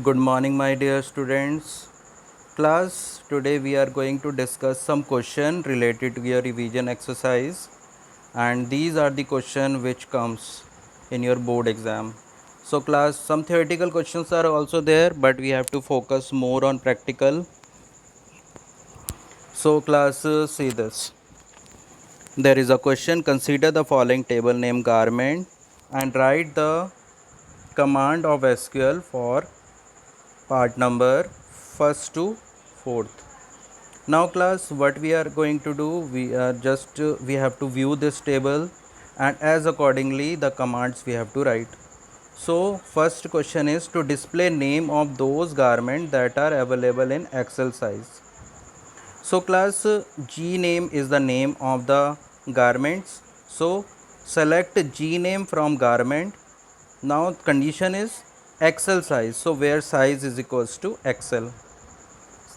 Good morning, my dear students. Class, today we are going to discuss some question related to your revision exercise, and these are the question which comes in your board exam. So class, some theoretical questions are also there, but we have to focus more on practical. So class, see this. There is a question, consider the following table name garment and write the command of SQL for part number first to fourth. Now class, what we are going to do, we have to view this table, and as accordingly the commands we have to write. So first question is to display name of those garments that are available in Excel size. So class, G name is the name of the garments. So select G name from garment. Now condition is Excel size, so where size is equals to Excel.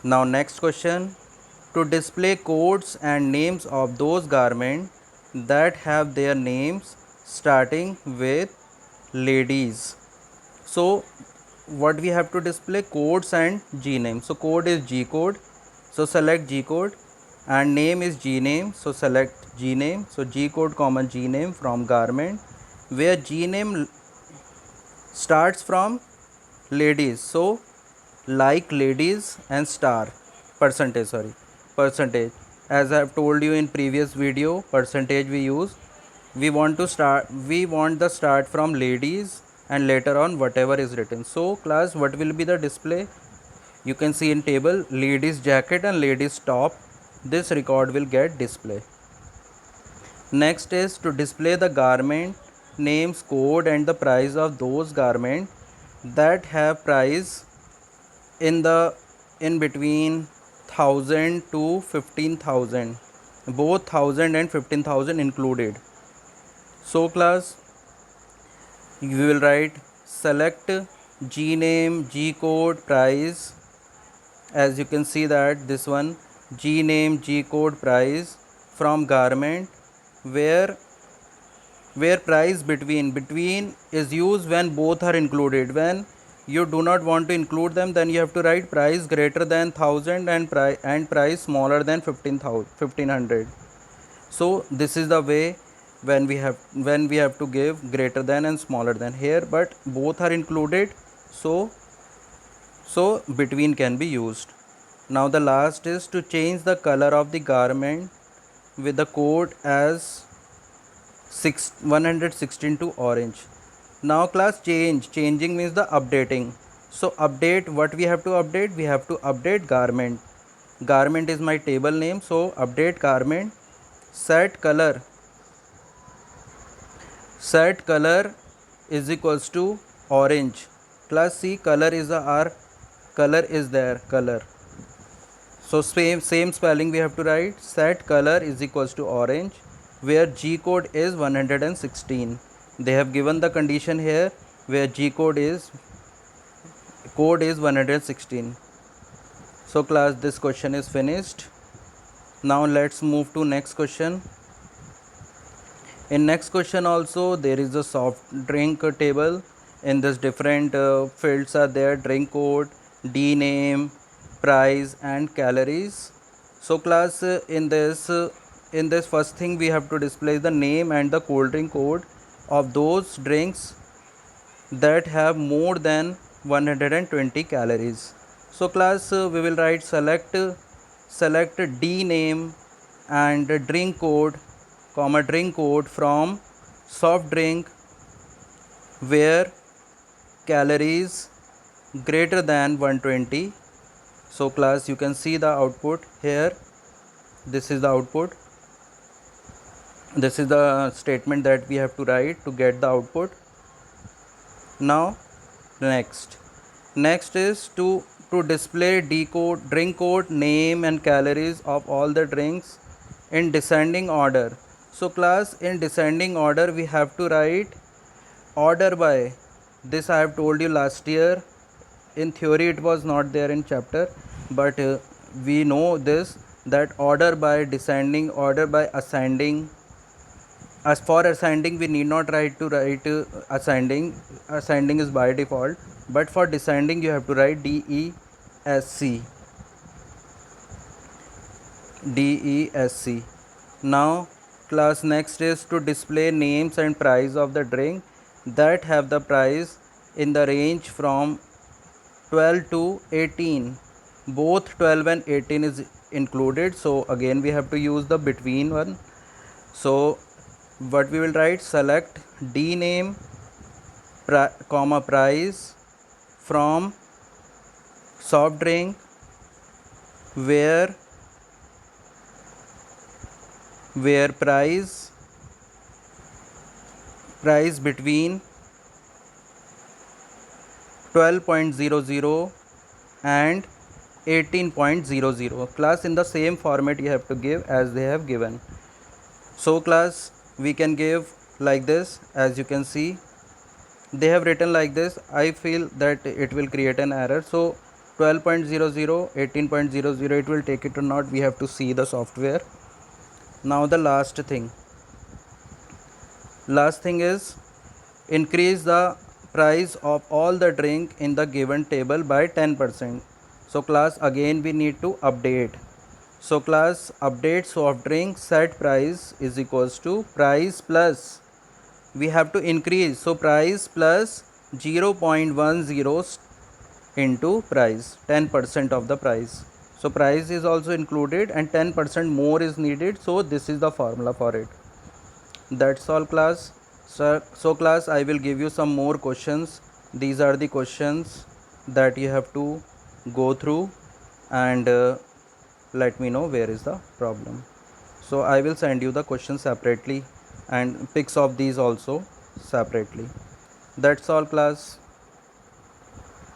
Now next question, to display codes and names of those garments that have their names starting with ladies. So what we have to display, codes and G name. So code is G code, so select G code, and name is G name, so select G name. So G code comma G name from garment where G name starts from ladies, so like ladies and star percentage. As I have told you in previous video, percentage we want the start from ladies and later on whatever is written. So class, what will be the display? You can see in table ladies jacket and ladies top. This record will get display. Next is to display the garment names, code and the price of those garments that have price in between 1000 to 15,000, both 1000 and 15,000 included. So class, you will write select G name, G code, price. As you can see that this one, G name, G code, price from garment where price between is used when both are included. When you do not want to include them, then you have to write price greater than 1000 and price smaller than 1500. So this is the way when we have to give greater than and smaller than here, but both are included, so between can be used. Now the last is to change the color of the garment with the code as 116 to orange. Now class, changing means the updating. So update, what we have to update? We have to update garment. Garment is my table name, so update garment. Set color is equals to orange. Class, C color is a R, color is there, color. So same spelling we have to write. Set color is equals to orange where G code is 116. They have given the condition here where G code is 116. So class, this question is finished. Now let's move to next question. In next question also there is a soft drink table. In this different fields are there, drink code, D name, price and calories. So class, in this first thing we have to display the name and the cold drink code of those drinks that have more than 120 calories. So class, we will write select D name and drink code from soft drink where calories greater than 120. So class, you can see the output here. This is the output. This is the statement that we have to write to get the output. Now next is to display drink code, name and calories of all the drinks in descending order. So class, in descending order we have to write order by. This I have told you last year. In theory it was not there in chapter, but we know this, that order by descending, order by ascending, As for ascending, we need not write ascending is by default, but for descending you have to write DESC. Now class, next is to display names and price of the drink that have the price in the range from 12 to 18. Both 12 and 18 is included, so again we have to use the between one. So what we will write, select D name comma price from soft drink where price between 12.00 and 18.00. Class, in the same format you have to give as they have given. So class, we can give like this. As you can see, they have written like this. I feel that it will create an error. So 12.00, 18.00, it will take it or not, we have to see the software. Now the last thing is increase the price of all the drink in the given table by 10%. So class, again we need to update. So class, update soft drink set price is equals to price plus, we have to increase, so price plus 0.10 into price, 10% of the price. So price is also included and 10% more is needed, so this is the formula for it. That's all class. So class, I will give you some more questions. These are the questions that you have to go through and let me know where is the problem. So I will send you the questions separately and pics of these also separately. That's all class.